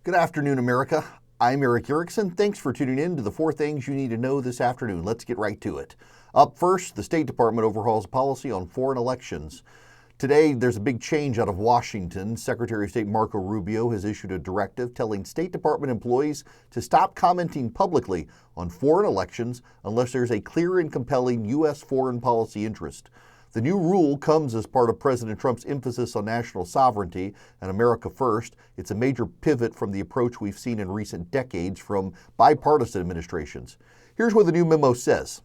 Good afternoon, America. I'm Erickson. Thanks for tuning in to the 4 things you need to know this afternoon. Let's get right to it. Up first, the State Department overhauls policy on foreign elections. Today, there's a big change out of Washington. Secretary of State Marco Rubio has issued a directive telling State Department employees to stop commenting publicly on foreign elections unless there's a clear and compelling U.S. foreign policy interest. The new rule comes as part of President Trump's emphasis on national sovereignty and America first. It's a major pivot from the approach we've seen in recent decades from bipartisan administrations. Here's what the new memo says.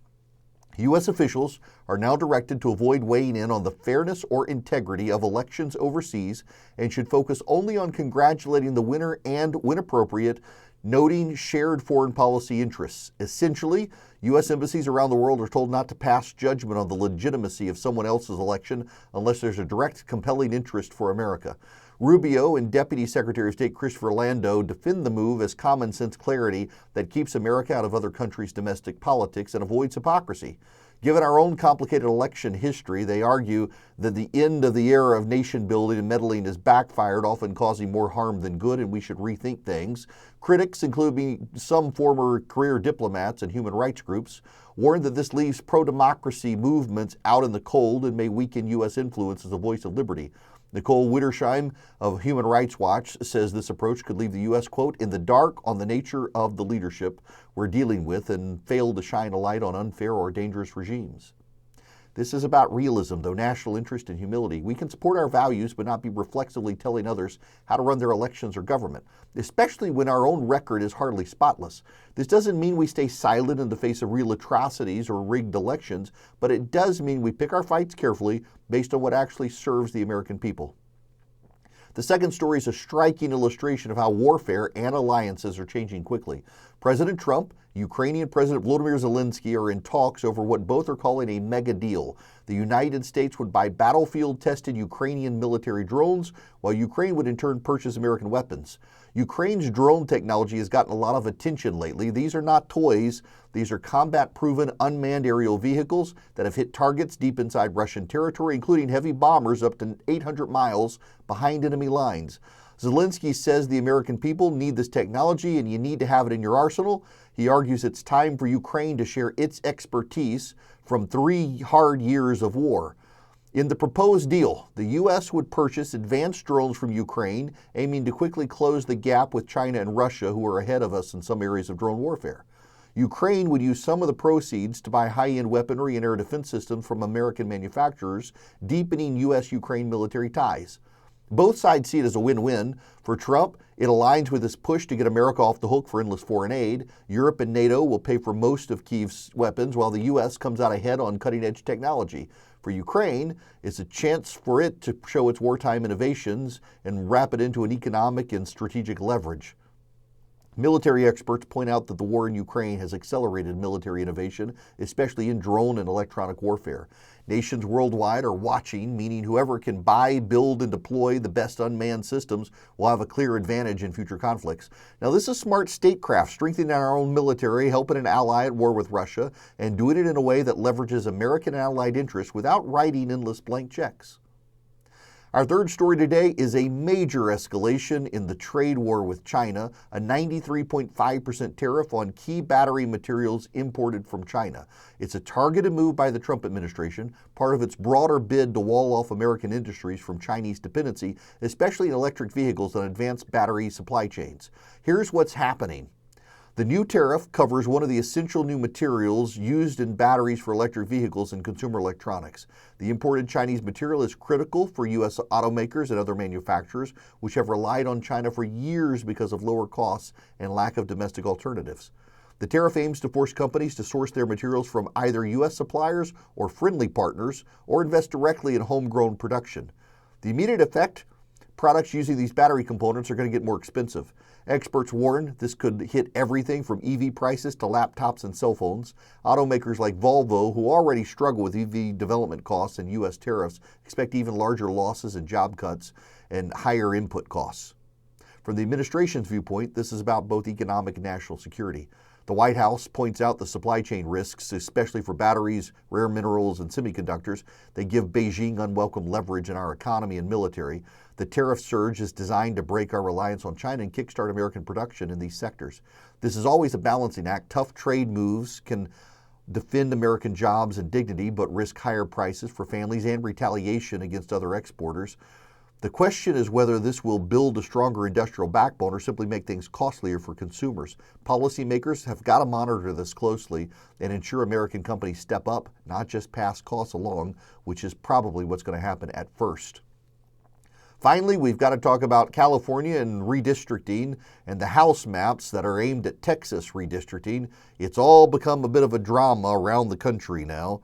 U.S. officials are now directed to avoid weighing in on the fairness or integrity of elections overseas and should focus only on congratulating the winner and, when appropriate, noting shared foreign policy interests. Essentially, U.S. embassies around the world are told not to pass judgment on the legitimacy of someone else's election unless there's a direct, compelling interest for America. Rubio and Deputy Secretary of State Christopher Lando defend the move as common sense clarity that keeps America out of other countries' domestic politics and avoids hypocrisy. Given our own complicated election history, they argue that the end of the era of nation building and meddling has backfired, often causing more harm than good, and we should rethink things. Critics, including some former career diplomats and human rights groups, warn that this leaves pro-democracy movements out in the cold and may weaken U.S. influence as a voice of liberty. Nicole Wittersheim of Human Rights Watch says this approach could leave the U.S., quote, in the dark on the nature of the leadership we're dealing with and fail to shine a light on unfair or dangerous regimes. This is about realism, though national interest and humility. We can support our values but not be reflexively telling others how to run their elections or government, especially when our own record is hardly spotless. This doesn't mean we stay silent in the face of real atrocities or rigged elections, but it does mean we pick our fights carefully based on what actually serves the American people. The second story is a striking illustration of how warfare and alliances are changing quickly. President Trump, Ukrainian President Volodymyr Zelenskyy are in talks over what both are calling a mega deal. The United States would buy battlefield-tested Ukrainian military drones, while Ukraine would in turn purchase American weapons. Ukraine's drone technology has gotten a lot of attention lately. These are not toys. These are combat-proven unmanned aerial vehicles that have hit targets deep inside Russian territory, including heavy bombers up to 800 miles behind enemy lines. Zelenskyy says the American people need this technology and you need to have it in your arsenal. He argues it's time for Ukraine to share its expertise from 3 hard years of war. In the proposed deal, the U.S. would purchase advanced drones from Ukraine, aiming to quickly close the gap with China and Russia, who are ahead of us in some areas of drone warfare. Ukraine would use some of the proceeds to buy high-end weaponry and air defense systems from American manufacturers, deepening U.S.-Ukraine military ties. Both sides see it as a win-win. For Trump, it aligns with his push to get America off the hook for endless foreign aid. Europe and NATO will pay for most of Kyiv's weapons, while the U.S. comes out ahead on cutting-edge technology. For Ukraine, it's a chance for it to show its wartime innovations and wrap it into an economic and strategic leverage. Military experts point out that the war in Ukraine has accelerated military innovation, especially in drone and electronic warfare. Nations worldwide are watching, meaning whoever can buy, build, and deploy the best unmanned systems will have a clear advantage in future conflicts. Now, this is smart statecraft, strengthening our own military, helping an ally at war with Russia, and doing it in a way that leverages American and allied interests without writing endless blank checks. Our third story today is a major escalation in the trade war with China, a 93.5% tariff on key battery materials imported from China. It's a targeted move by the Trump administration, part of its broader bid to wall off American industries from Chinese dependency, especially in electric vehicles and advanced battery supply chains. Here's what's happening. The new tariff covers one of the essential new materials used in batteries for electric vehicles and consumer electronics. The imported Chinese material is critical for U.S. automakers and other manufacturers, which have relied on China for years because of lower costs and lack of domestic alternatives. The tariff aims to force companies to source their materials from either U.S. suppliers or friendly partners, or invest directly in homegrown production. The immediate effect: products using these battery components are going to get more expensive. Experts warn this could hit everything from EV prices to laptops and cell phones. Automakers like Volvo, who already struggle with EV development costs and U.S. tariffs, expect even larger losses and job cuts and higher input costs. From the administration's viewpoint, this is about both economic and national security. The White House points out the supply chain risks, especially for batteries, rare minerals, and semiconductors. They give Beijing unwelcome leverage in our economy and military. The tariff surge is designed to break our reliance on China and kickstart American production in these sectors. This is always a balancing act. Tough trade moves can defend American jobs and dignity, but risk higher prices for families and retaliation against other exporters. The question is whether this will build a stronger industrial backbone or simply make things costlier for consumers. Policymakers have got to monitor this closely and ensure American companies step up, not just pass costs along, which is probably what's going to happen at first. Finally, we've got to talk about California and redistricting and the House maps that are aimed at Texas redistricting. It's all become a bit of a drama around the country now.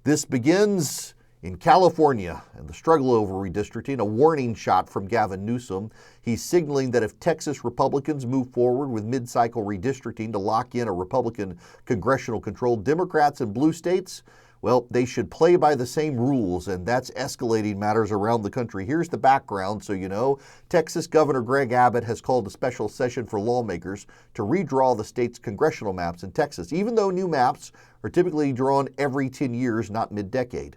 This begins in California and the struggle over redistricting, a warning shot from Gavin Newsom. He's signaling that if Texas Republicans move forward with mid-cycle redistricting to lock in a Republican congressional-controlled Democrats in blue states, well, they should play by the same rules, and that's escalating matters around the country. Here's the background so you know. Texas Governor Greg Abbott has called a special session for lawmakers to redraw the state's congressional maps in Texas, even though new maps are typically drawn every 10 years, not mid-decade.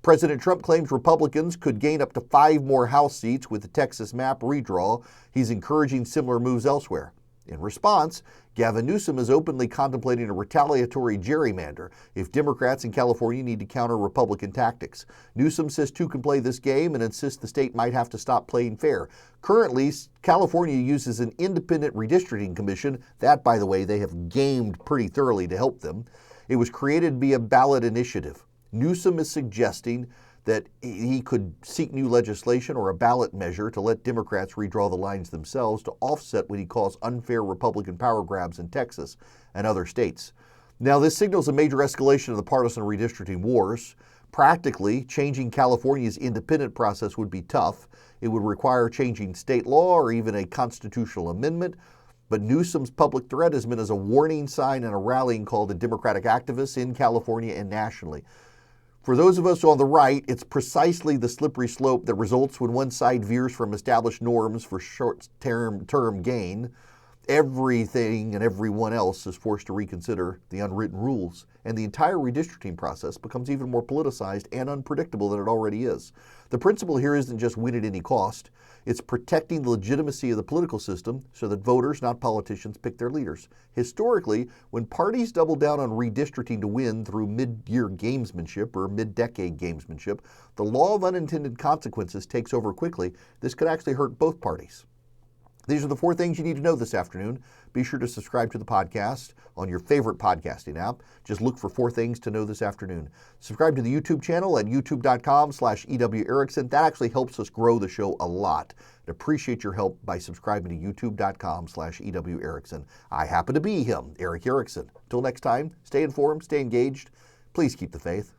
President Trump claims Republicans could gain up to 5 more House seats with the Texas map redraw. He's encouraging similar moves elsewhere. In response, Gavin Newsom is openly contemplating a retaliatory gerrymander if Democrats in California need to counter Republican tactics. Newsom says 2 can play this game and insists the state might have to stop playing fair. Currently, California uses an independent redistricting commission. That, by the way, they have gamed pretty thoroughly to help them. It was created via ballot initiative. Newsom is suggesting that he could seek new legislation or a ballot measure to let Democrats redraw the lines themselves to offset what he calls unfair Republican power grabs in Texas and other states. Now, this signals a major escalation of the partisan redistricting wars. Practically, changing California's independent process would be tough. It would require changing state law or even a constitutional amendment. But Newsom's public threat has been as a warning sign and a rallying call to Democratic activists in California and nationally. For those of us on the right, it's precisely the slippery slope that results when one side veers from established norms for short-term gain. Everything and everyone else is forced to reconsider the unwritten rules, and the entire redistricting process becomes even more politicized and unpredictable than it already is. The principle here isn't just win at any cost. It's protecting the legitimacy of the political system so that voters, not politicians, pick their leaders. Historically, when parties double down on redistricting to win through mid-year gamesmanship or mid-decade gamesmanship, the law of unintended consequences takes over quickly. This could actually hurt both parties. These are the 4 things you need to know this afternoon. Be sure to subscribe to the podcast on your favorite podcasting app. Just look for 4 things to know this afternoon. Subscribe to the YouTube channel at youtube.com/EWErickson. That actually helps us grow the show a lot. I'd appreciate your help by subscribing to youtube.com/EWErickson. I happen to be him, Erick Erickson. Until next time, stay informed, stay engaged. Please keep the faith.